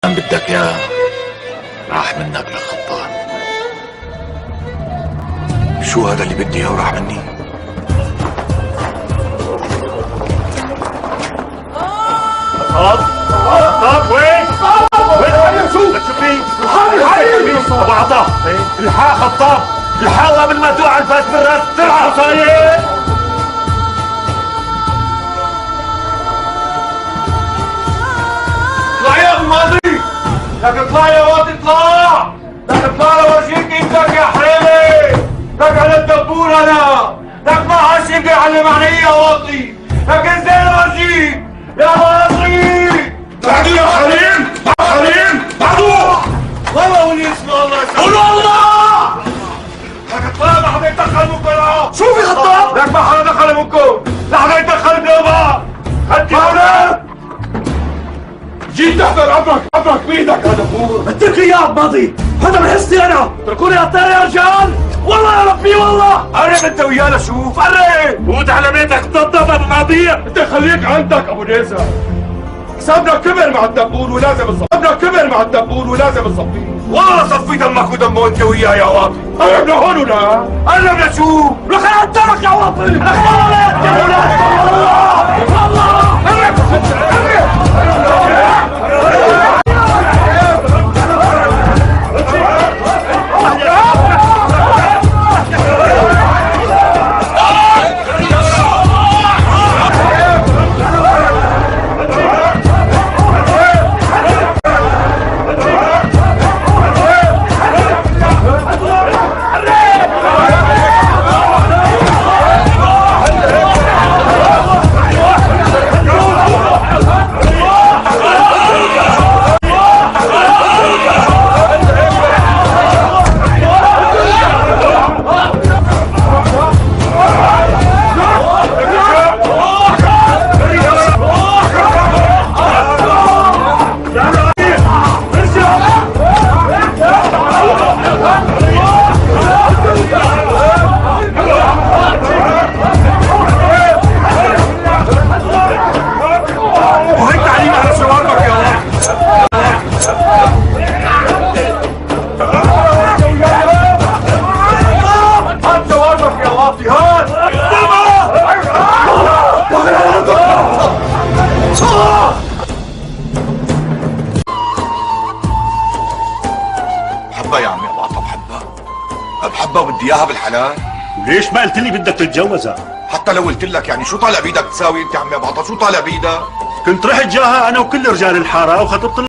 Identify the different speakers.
Speaker 1: ان بدك اياه راح منك لخطاب.
Speaker 2: شو هذا اللي بدي اياه وراح مني؟
Speaker 3: خطاب وين؟ وين شو؟ لك شو في؟ ابو عطاء الحق خطاب الحق قبل ما توقع الفاس بالراس بسرعه. صاير اطلع يا ابو ماضي، لك اطلع يا واد اطلع، لك اطلع لورجيك ايدك يا حريمي، لك على الدبور انا، لك ما عاشق يعلم علي يا واطي، لك انزل لورجيك يا واطي. بعدو يا حريم، حريم بعدو والله ولي اسم الله يسلمك. قول والله لك اطلع ما حدا يدخل منكم. شو في خطاب؟ لك ما حدا دخل منكم، لا حدا يدخل بنوبه. خدتي هون جيت تحضر عمرك بايدك هذا فور.
Speaker 4: اترك لي اياه ماضي، هذا من حصتي انا، اتركوني اطير يا رجال، والله يا ربي والله.
Speaker 3: قرب انت وياه لشوف، قرب فوت على بيتك تضبط ابو ماضي. انت خليك عندك ابو نيزة، حسابنا كبر مع الدبور ولازم نصفي، حسابنا كبر مع الدبور ولازم نصفي. والله صفي دمك ودمه انت وياه يا واطي. قرب لهون ولا قرب لشوف.
Speaker 4: لك انا قدامك يا واطي، لك والله
Speaker 2: بحبها يا عمي ابو عطا، بحبها وبدي اياها بالحلال.
Speaker 3: وليش ما قلت لي بدك تتجوزها؟
Speaker 2: حتى لو قلت لك يعني شو طالع بيدك تساوي انت يا عمي ابو عطا؟ شو طالع بيدك؟
Speaker 3: كنت رحت جاها انا وكل رجال الحاره وخطبت